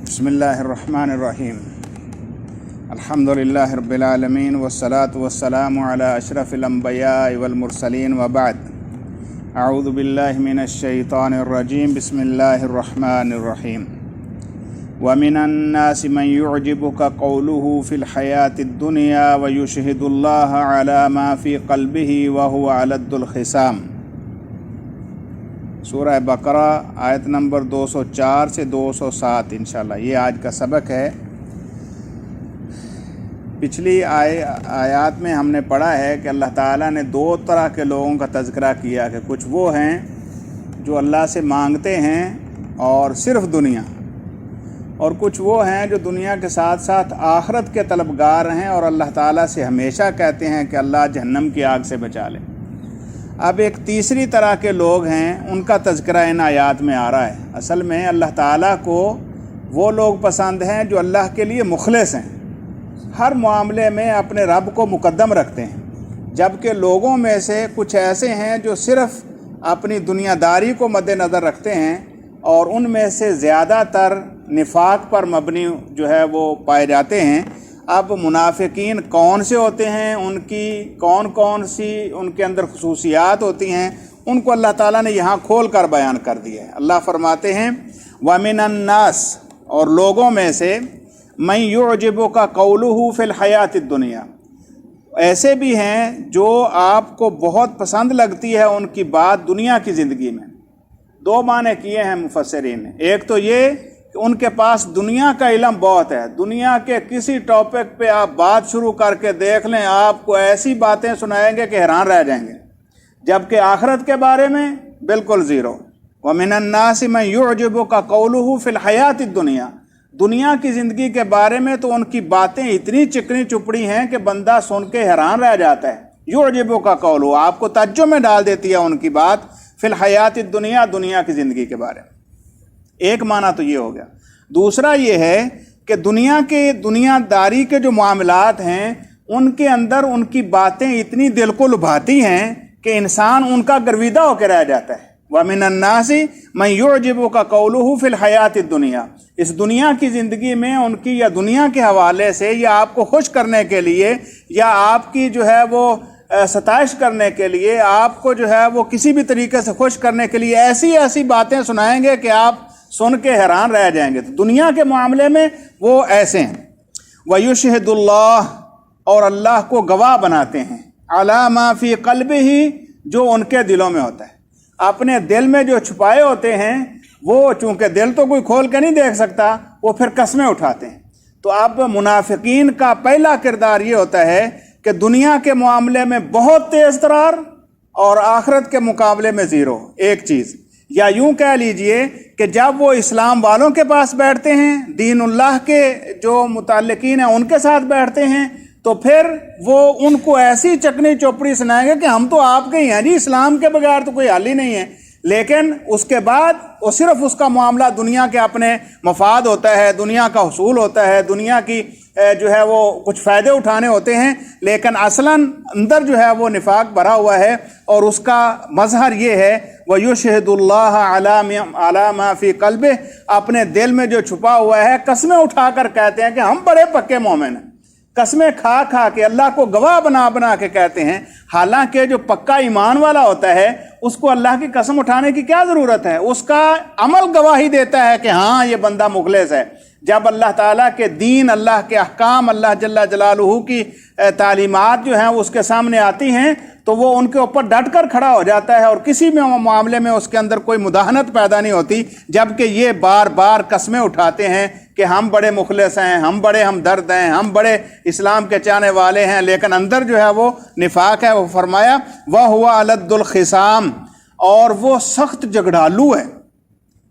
बिस्मिल्लाहिर्रहमानिर्रहीम। अल्हम्दुलिल्लाहि रब्बिल आलमीन वस्सलातु वस्सलामु अला अशरफिल अंबियाइ वल मुरसलीन व बाद। अऊज़ु बिल्लाहि मिनश शैतानिर रजीम। बिस्मिल्लाहिर्रहमानिर्रहीम। व मिनन नासि मन युअजिबुका क़ौलुहु फ़िल हयातिद दुनिया व युशहिदुल्लाह अला मा फ़ी क़ल्बिही व हुवा अलद्दुल ख़िसाम। सूरह बकरा आयत नंबर 204 से 207 इंशाल्लाह ये आज का सबक है। पिछली आयत में हमने पढ़ा है कि अल्लाह ताला ने दो तरह के लोगों का तज़किरा किया कि कुछ वो हैं जो अल्लाह से मांगते हैं और सिर्फ़ दुनिया, और कुछ वो हैं जो दुनिया के साथ साथ आखिरत के तलबगार हैं और अल्लाह ताला से हमेशा कहते हैं कि अल्लाह जहन्नम की आग से बचा ले। अब एक तीसरी तरह के लोग हैं, उनका तज़किरा इन आयात में आ रहा है। असल में अल्लाह ताला को वो लोग पसंद हैं जो अल्लाह के लिए मुखलिस हैं, हर मामले में अपने रब को मुकद्दम रखते हैं। जबकि लोगों में से कुछ ऐसे हैं जो सिर्फ़ अपनी दुनियादारी को मद्देनज़र रखते हैं और उनमें से ज़्यादातर निफाक पर मबनी जो है वो पाए जाते हैं। अब मुनाफिकीन कौन से होते हैं, उनकी कौन कौन सी उनके अंदर खुसूसियात होती हैं, उनको अल्लाह ताला ने यहाँ खोल कर बयान कर दिया है। अल्लाह फरमाते हैं व मिनन नास, और लोगों में से मन युअजिबुका क़ौलुहु फ़िल हयातिद दुनिया, ऐसे भी हैं जो आपको बहुत पसंद लगती है उनकी बात दुनिया की ज़िंदगी में। दो माने किए हैं मुफस्सिरीन ने। एक तो ये कि उनके पास दुनिया का इल्म बहुत है, दुनिया के किसी टॉपिक पे आप बात शुरू करके देख लें, आपको ऐसी बातें सुनाएंगे कि हैरान रह जाएंगे। जबकि आखिरत के बारे में बिल्कुल ज़ीरो। व मिनन नासि मन युअजिबुका क़ौलुहु फ़िल हयातिद दुनिया, दुनिया की ज़िंदगी के बारे में तो उनकी बातें इतनी चिकनी चुपड़ी हैं कि बंदा सुन के हैरान रह जाता है। युअजिबुका क़ौलुहु, आपको तअज्जुब में डाल देती है उनकी बात। फ़िल हयातिद दुनिया, दुनिया की ज़िंदगी के बारे में। एक माना तो ये हो गया। दूसरा ये है कि दुनियादारी के जो मामलात हैं उनके अंदर उनकी बातें इतनी दिल को लुभाती हैं कि इंसान उनका गर्विदा होकर रह जाता है। व मिनन नासि मन युअजिबुका क़ौलुहु फ़िल हयातिद दुनिया, इस दुनिया की ज़िंदगी में उनकी या दुनिया के हवाले से या आपको खुश करने के लिए या आपकी जो है वो सताइश करने के लिए, आपको जो है वो किसी भी तरीके से खुश करने के लिए ऐसी ऐसी बातें सुनाएंगे कि आप सुन के हैरान रह जाएंगे। तो दुनिया के मामले में वो ऐसे हैं। व युशहिदुल्लाह, और अल्लाह को गवाह बनाते हैं, अला मा फ़ी क़ल्बिही, जो उनके दिलों में होता है। अपने दिल में जो छुपाए होते हैं वो, चूँकि दिल तो कोई खोल के नहीं देख सकता, वो फिर कसमें उठाते हैं। तो अब मुनाफिकीन का पहला किरदार ये होता है कि दुनिया के मामले में बहुत तेज़ तरार और आखिरत के मुकाबले में ज़ीरो। एक चीज़, या यूं कह लीजिए कि जब वो इस्लाम वालों के पास बैठते हैं, दीनुल्लाह के जो मुताल्लिकीन हैं उनके साथ बैठते हैं, तो फिर वो उनको ऐसी चकनी चौपड़ी सुनाएंगे कि हम तो आपके ही हैं जी, इस्लाम के बगैर तो कोई हल ही नहीं है। लेकिन उसके बाद वो सिर्फ उसका मामला दुनिया के अपने मफाद होता है, दुनिया का हुसूल होता है, दुनिया की जो है वो कुछ फ़ायदे उठाने होते हैं, लेकिन असलन अंदर जो है वो निफाक भरा हुआ है। और उसका मज़हर ये है व युशहिदुल्लाह अला मा फ़ी क़ल्बिही, अपने दिल में जो छुपा हुआ है कसमें उठा कर कहते हैं कि हम बड़े पक्के मोमिन हैं। कसमें खा खा के अल्लाह को गवाह बना बना के कहते हैं। हालांकि जो पक्का ईमान वाला होता है उसको अल्लाह की कसम उठाने की क्या ज़रूरत है, उसका अमल गवाही देता है कि हाँ ये बंदा मुखलिस है। जब अल्लाह ताला के दीन, अल्लाह के अहकाम, अल्लाह जल्ला जलालुहू की तालीमात जो हैं उसके सामने आती हैं तो वो उनके ऊपर डट कर खड़ा हो जाता है और किसी भी मामले में उसके अंदर कोई मुदाहनत पैदा नहीं होती। जबकि ये बार बार कसमें उठाते हैं कि हम बड़े मुखलिस हैं, हम बड़े हमदर्द हैं, हम बड़े इस्लाम के चाहने वाले हैं, लेकिन अंदर जो है वो निफाक है। वो फरमाया वह हुआ अलद्दुल ख़िसाम, और वो सख्त झगड़ालू है।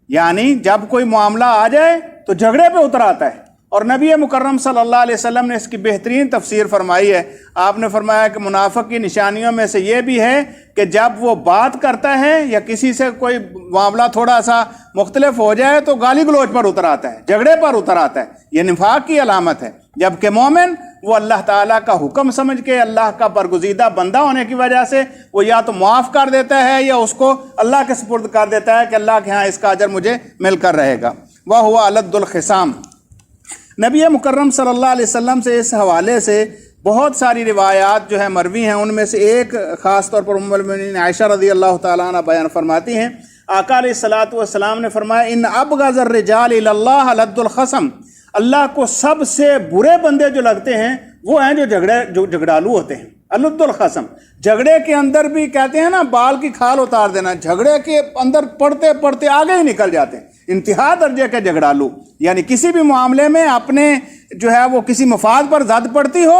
यानी जब कोई मामला आ जाए तो झगड़े पे उतर आता है। और नबी मुकर्रम सल्लल्लाहु अलैहि वसल्लम ने इसकी बेहतरीन तफसीर फरमाई है। आपने फरमाया कि मुनाफिक की निशानियों में से ये भी है कि जब वो बात करता है या किसी से कोई मामला थोड़ा सा मुख्तलिफ हो जाए तो गाली गलौज पर उतर आता है, झगड़े पर उतर आता है। ये निफाक की अलामत है। जबकि मोमिन वो अल्लाह ताला का हुक्म समझ के, अल्लाह का बरगुज़ीदा बंदा होने की वजह से वो या तो माफ़ कर देता है या उसको अल्लाह के सुपुर्द कर देता है कि अल्लाह के यहाँ इसका अजर मुझे मिलकर रहेगा। वहुव अलद्दुल खिसाम। नबी मुकर्रम सल्लल्लाहु अलैहि वसल्लम से इस हवाले से बहुत सारी रिवायात जो है मरवी हैं। उनमें से एक ख़ास तौर पर उम्मुल मोमिनीन आयशा रज़ियल्लाहु ताला अन्हा बयान फरमाती हैं, आका अलैहिस्सलातु वस्सलाम ने फरमाया, इन अबग़ज़र रिजाल इलल्लाह लद्दुल खसम, अल्लाह को सबसे बुरे बंदे जो लगते हैं वो हैं जो झगड़ालू होते हैं। अलद्दुल खसम, झगड़े के अंदर भी कहते हैं ना बाल की खाल उतार देना, झगड़े के अंदर पढ़ते पढ़ते आगे ही निकल जाते हैं, इंतहा दर्जे के झगड़ालू। यानी किसी भी मामले में अपने जो है वो किसी मफाद पर ज़द पड़ती हो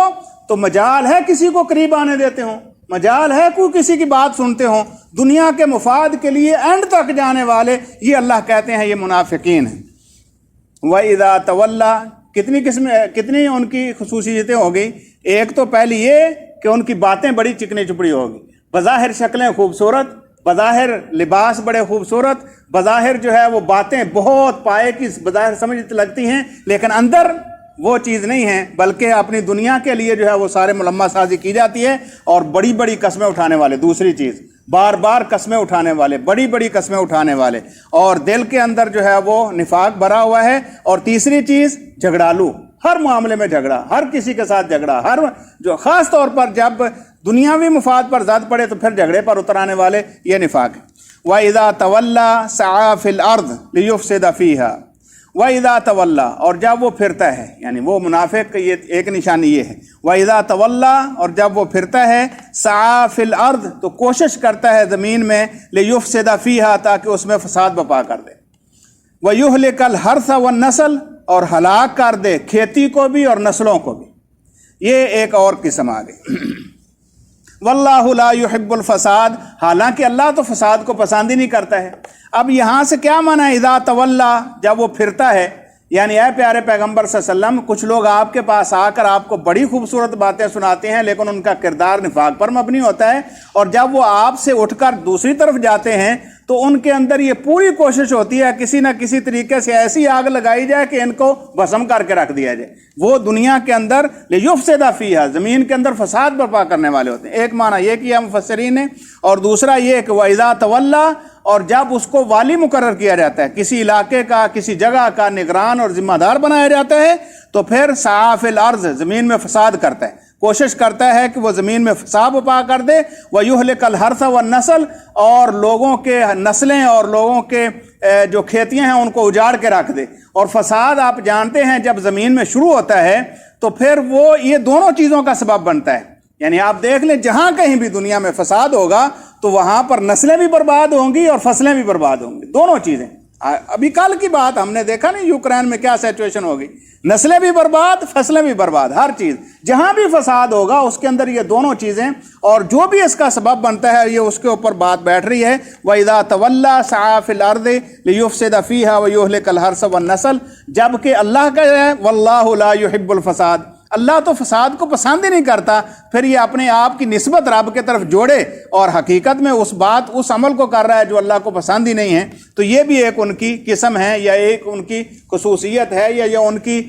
तो मजाल है किसी को करीब आने देते हो, मजाल है कोई किसी की बात सुनते हो, दुनिया के मफाद के लिए एंड तक जाने वाले, ये अल्लाह कहते हैं ये मुनाफिकीन हैं। व इज़ा तवल्ला, कितनी उनकी खुसूसियतें हो गई। एक तो पहली ये कि उनकी बातें बड़ी चिकनी चुपड़ी होगी, बज़ाहिर शक्लें खूबसूरत, बज़ाहिर लिबास बड़े खूबसूरत, बज़ाहिर जो है वो बातें बहुत पाए की बज़ाहिर समझ लगती हैं, लेकिन अंदर वो चीज़ नहीं है, बल्कि अपनी दुनिया के लिए जो है वो सारे मुलम्मा साजी की जाती है और बड़ी बड़ी कस्में उठाने वाले। दूसरी चीज़, बार बार कस्में उठाने वाले, बड़ी बड़ी कस्में उठाने वाले, और दिल के अंदर जो है वो निफाक भरा हुआ है। और तीसरी चीज़, झगड़ालू, हर मामले में झगड़ा, हर किसी के साथ झगड़ा, हर जो ख़ास तौर पर जब दुनियावी मुफाद पर ज़द पड़े तो फिर झगड़े पर उतराने वाले, ये निफाक है। व इज़ा तवल्ला सआ फिल अर्द लियुफ़सिद फ़ीहा, व इज़ा तवल्ला, और जब वो फिरता है, यानी वो मुनाफिक, ये एक निशानी ये है, व इज़ा तवल्ला, और जब वो फिरता है, सआ फिल अर्द, तो कोशिश करता है ज़मीन में, लियुफ़सिद फ़ीहा, ताकि उसमें फसाद बपा कर दे, व युहलिकल हर्स व नस्ल, और हलाक कर दे खेती को भी और नस्लों को भी। ये एक और किस्म आ गई। वल्लाहु ला युहिब्बुल फसाद, हालांकि अल्लाह तो फसाद को पसंद ही नहीं करता है। अब यहाँ से क्या माना है, इज़ा तवल्ला, जब वो फिरता है, यानी ऐ प्यारे पैगंबर सल्लल्लाहु अलैहि वसल्लम, कुछ लोग आपके पास आकर आपको बड़ी खूबसूरत बातें सुनाते हैं, लेकिन उनका किरदार निफाक पर मबनी होता है, और जब वो आपसे उठकर दूसरी तरफ जाते हैं तो उनके अंदर ये पूरी कोशिश होती है किसी न किसी तरीके से ऐसी आग लगाई जाए कि इनको भस्म करके रख दिया जाए। वो दुनिया के अंदर लियुफ़सिद फ़ीहा, ज़मीन के अंदर फसाद बर्पा करने वाले होते हैं। एक माना ये किया मुफस्सिरीन ने, और दूसरा ये कि वइज़ा तवल्ला, और जब उसको वाली मुकर्रर किया जाता है, किसी इलाके का, किसी जगह का निगरान और जिम्मेदार बनाया जाता है, तो फिर सआ फिल अर्ज़, ज़मीन में फसाद करता है, कोशिश करता है कि वो ज़मीन में फसाद बपा कर दे। व युहलिकल हर्स व नस्ल, और लोगों के नस्लें और लोगों के जो खेतियां हैं उनको उजाड़ के रख दे। और फसाद आप जानते हैं जब ज़मीन में शुरू होता है तो फिर वो ये दोनों चीज़ों का सबब बनता है। यानी आप देख लें, जहाँ कहीं भी दुनिया में फसाद होगा तो वहाँ पर नस्लें भी बर्बाद होंगी और फसलें भी बर्बाद होंगी, दोनों चीज़ें। अभी कल की बात हमने देखा नहीं यूक्रेन में क्या सिचुएशन होगी, नस्लें भी बर्बाद, फसलें भी बर्बाद, हर चीज़। जहाँ भी फसाद होगा उसके अंदर ये दोनों चीज़ें, और जो भी इसका सबब बनता है ये उसके ऊपर बात बैठ रही है। व इज़ा तवल्ला सआ फिल अर्दि लियुफ़सिद फ़ीहा व युहलिकल हर्स व नस्ल, जबकि अल्लाह का है वल्लाहु ला युहिब्बुल फसाद, अल्लाह तो फसाद को पसंद ही नहीं करता। फिर ये अपने आप की निस्बत रब के तरफ जोड़े और हकीकत में उस बात, उस अमल को कर रहा है जो अल्लाह को पसंद ही नहीं है। तो ये भी एक उनकी किस्म है, या एक उनकी खुसूसियत है, या ये उनकी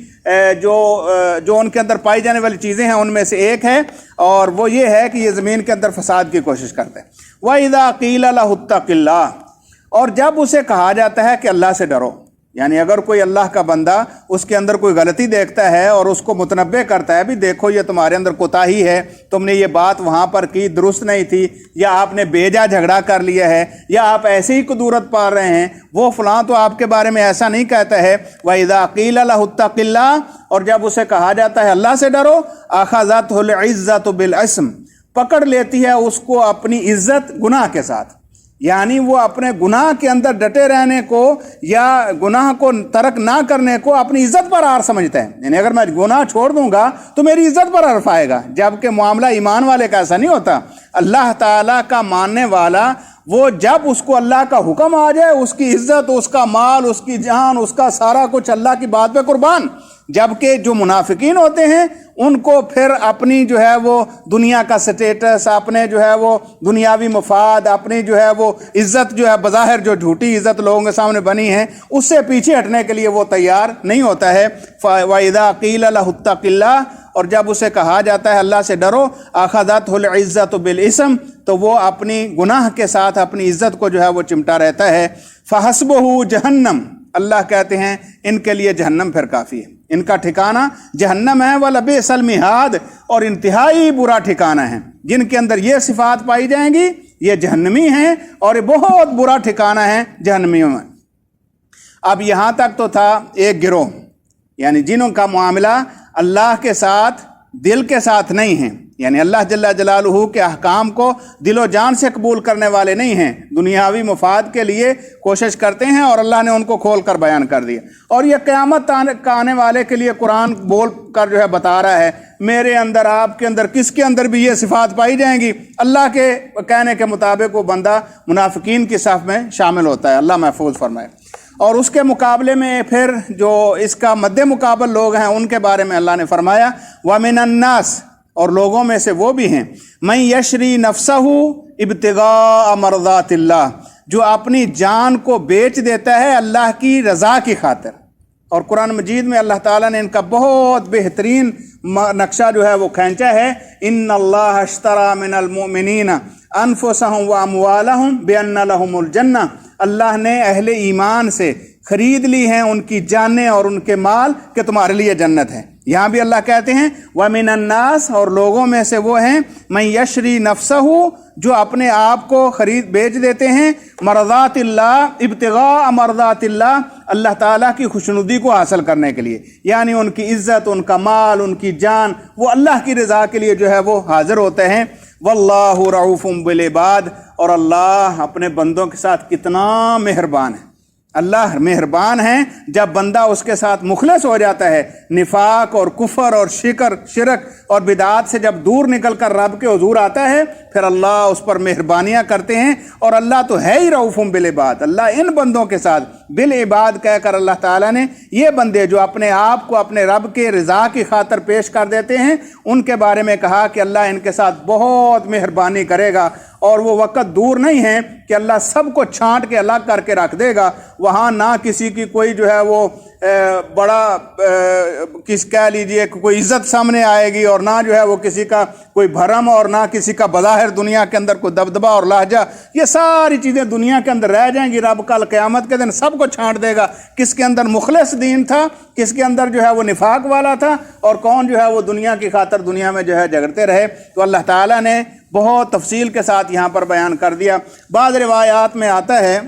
जो उनके अंदर पाई जाने वाली चीज़ें हैं उनमें से एक है, और वो ये है कि ये ज़मीन के अंदर फसाद की कोशिश करते हैं। व इज़ा क़ील लहु इत्तक़िल्लाह, और जब उसे कहा जाता है कि अल्लाह से डरो, यानी अगर कोई अल्लाह का बंदा उसके अंदर कोई गलती देखता है और उसको मुतनब्बे करता है, भी देखो ये तुम्हारे अंदर कोताही है, तुमने ये बात वहाँ पर की दुरुस्त नहीं थी, या आपने बेजा झगड़ा कर लिया है, या आप ऐसे ही कुदूरत पा रहे हैं, वो फलां तो आपके बारे में ऐसा नहीं कहता है। व इज़ा क़ील लहु इत्तक़िल्लाह, और जब उसे कहा जाता है अल्लाह से डरो, अख़ज़तहुल इज़्ज़तु बिल इस्म, पकड़ लेती है उसको अपनी इज़्ज़त गुनाह के साथ। यानी वो अपने गुनाह के अंदर डटे रहने को या गुनाह को तर्क ना करने को अपनी इज्जत पर आर समझता है। यानी अगर मैं गुनाह छोड़ दूंगा तो मेरी इज्जत पर अर्फ आएगा, जबकि मामला ईमान वाले का ऐसा नहीं होता। अल्लाह ताला का मानने वाला वो जब उसको अल्लाह का हुक्म आ जाए उसकी इज्जत, उसका माल, उसकी जान, उसका सारा कुछ अल्लाह की बात पे कुर्बान। जबकि जो मुनाफिकीन होते हैं उनको फिर अपनी जो है वो दुनिया का स्टेटस, अपने जो है वो दुनियावी मफाद, अपनी जो है वो इज्जत जो है बज़ाहिर जो झूठी इज्जत लोगों के सामने बनी है उससे पीछे हटने के लिए वो तैयार नहीं होता है। व इज़ा क़ील लहु इत्तक़िल्लाह, और जब उसे कहा जाता है अल्लाह से डरो, अख़ज़तहुल इज़्ज़तु बिल इस्म, तो वो अपनी गुनाह के साथ अपनी इज्जत को जो है वो चिमटा रहता है। फ़हस्बुहु जहन्नम, اللہ کہتے ہیں ان کے لیے جہنم پھر کافی ہے، ان کا ٹھکانہ جہنم ہے، وَلَبِئْسَ الْمِہَادُ، اور انتہائی برا ٹھکانہ ہے جن کے اندر یہ صفات پائی جائیں گی یہ جہنمی ہیں، اور یہ بہت برا ٹھکانہ ہے جہنمیوں میں۔ اب یہاں تک تو تھا ایک گروہ، یعنی جنہوں کا معاملہ اللہ کے ساتھ دل کے ساتھ نہیں ہے، یعنی اللہ جل جلالہ کے احکام کو دل و جان سے قبول کرنے والے نہیں ہیں، دنیاوی مفاد کے لیے کوشش کرتے ہیں، اور اللہ نے ان کو کھول کر بیان کر دیا۔ اور یہ قیامت کا آنے والے کے لیے قرآن بول کر جو ہے بتا رہا ہے میرے اندر، آپ کے اندر، کس کے اندر بھی یہ صفات پائی جائیں گی، اللہ کے کہنے کے مطابق وہ بندہ منافقین کی صف میں شامل ہوتا ہے، اللہ محفوظ فرمائے۔ اور اس کے مقابلے میں پھر جو اس کا مد مقابل لوگ ہیں ان کے بارے میں اللہ نے فرمایا وَمِنَ النَّاسِ، اور لوگوں میں سے وہ بھی ہیں مَن یشری نَفْسَهُ ابتغاء مرضات اللہ، جو اپنی جان کو بیچ دیتا ہے اللہ کی رضا کی خاطر۔ اور قرآن مجید میں اللہ تعالیٰ نے ان کا بہت بہترین نقشہ جو ہے وہ کھینچا ہے، ان اللہ اشترى من المؤمنین انفسهم واموالهم بان لهم الجنہ، اللہ نے اہل ایمان سے خرید لی ہیں ان کی جانیں اور ان کے مال کہ تمہارے لیے جنت ہے۔ یہاں بھی اللہ کہتے ہیں وَمِنَ النَّاسِ، اور لوگوں میں سے وہ ہیں مَن یشری نَفْسَهُ، جو اپنے آپ کو خرید بیچ دیتے ہیں مرضات اللہ، ابتغاء مرضات اللہ، اللہ تعالیٰ کی خوشنودی کو حاصل کرنے کے لیے، یعنی ان کی عزت، ان کا مال، ان کی جان، وہ اللہ کی رضا کے لیے جو ہے وہ حاضر ہوتے ہیں۔ واللہ رعوف بالعباد، اور اللہ اپنے بندوں کے ساتھ کتنا مہربان ہے۔ اللہ مہربان ہیں جب بندہ اس کے ساتھ مخلص ہو جاتا ہے، نفاق اور کفر اور شرک اور بدعات سے جب دور نکل کر رب کے حضور آتا ہے پھر اللہ اس پر مہربانیاں کرتے ہیں، اور اللہ تو ہے ہی رعوف بالعباد، اللہ ان بندوں کے ساتھ بالعباد کہہ کر اللہ تعالیٰ نے یہ بندے جو اپنے آپ کو اپنے رب کے رضا کی خاطر پیش کر دیتے ہیں ان کے بارے میں کہا کہ اللہ ان کے ساتھ بہت مہربانی کرے گا، اور وہ وقت دور نہیں ہے کہ اللہ سب کو چھانٹ کے الگ کر کے رکھ دے گا، وہاں نہ کسی کی کوئی جو ہے وہ بڑا کہہ لیجئے کوئی عزت سامنے آئے گی، اور نہ جو ہے وہ کسی کا کوئی بھرم، اور نہ کسی کا بظاہر دنیا کے اندر کوئی دبدبہ اور لہجہ، یہ ساری چیزیں دنیا کے اندر رہ جائیں گی۔ رب کل قیامت کے دن سب کو چھانٹ دے گا، کس کے اندر مخلص دین تھا، کس کے اندر جو ہے وہ نفاق والا تھا، اور کون جو ہے وہ دنیا کی خاطر دنیا میں جو ہے جھگڑتے رہے۔ تو اللہ تعالیٰ نے بہت تفصیل کے ساتھ یہاں پر بیان کر دیا۔ بعض روایات میں آتا ہے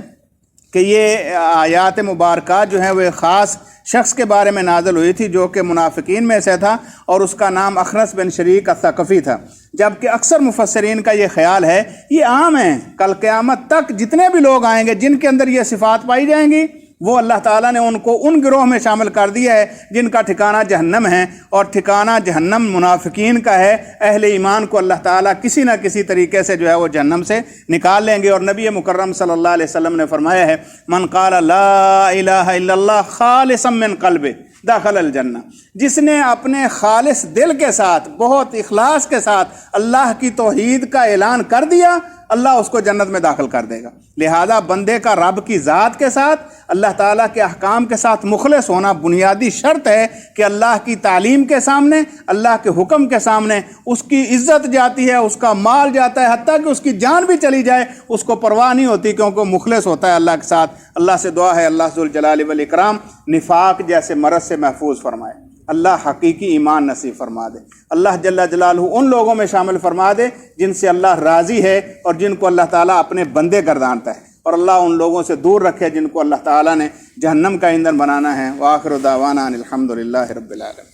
کہ یہ آیات مبارکات جو ہیں وہ ایک خاص شخص کے بارے میں نازل ہوئی تھی جو کہ منافقین میں سے تھا، اور اس کا نام اخنس بن شریک الثقفی تھا، جبکہ اکثر مفسرین کا یہ خیال ہے یہ عام ہے، کل قیامت تک جتنے بھی لوگ آئیں گے جن کے اندر یہ صفات پائی جائیں گی وہ اللہ تعالیٰ نے ان کو ان گروہ میں شامل کر دیا ہے جن کا ٹھکانہ جہنم ہے، اور ٹھکانہ جہنم منافقین کا ہے۔ اہل ایمان کو اللہ تعالیٰ کسی نہ کسی طریقے سے جو ہے وہ جہنم سے نکال لیں گے۔ اور نبی مکرم صلی اللہ علیہ وسلم نے فرمایا ہے من قال لا الہ الا اللہ خالصا من قلب داخل الجنہ، جس نے اپنے خالص دل کے ساتھ بہت اخلاص کے ساتھ اللہ کی توحید کا اعلان کر دیا اللہ اس کو جنت میں داخل کر دے گا۔ لہذا بندے کا رب کی ذات کے ساتھ اللہ تعالیٰ کے احکام کے ساتھ مخلص ہونا بنیادی شرط ہے کہ اللہ کی تعلیم کے سامنے، اللہ کے حکم کے سامنے اس کی عزت جاتی ہے، اس کا مال جاتا ہے، حتیٰ کہ اس کی جان بھی چلی جائے اس کو پرواہ نہیں ہوتی، کیونکہ وہ مخلص ہوتا ہے اللہ کے ساتھ۔ اللہ سے دعا ہے اللہ ذوالجلال والاکرام نفاق جیسے مرض سے محفوظ فرمائے، اللہ حقیقی ایمان نصیب فرما دے، اللہ جل جلالہ ان لوگوں میں شامل فرما دے جن سے اللہ راضی ہے اور جن کو اللہ تعالیٰ اپنے بندے گردانتا ہے، اور اللہ ان لوگوں سے دور رکھے جن کو اللہ تعالیٰ نے جہنم کا ایندھن بنانا ہے۔ وآخر دعوانا ان الحمد للہ رب العالمین۔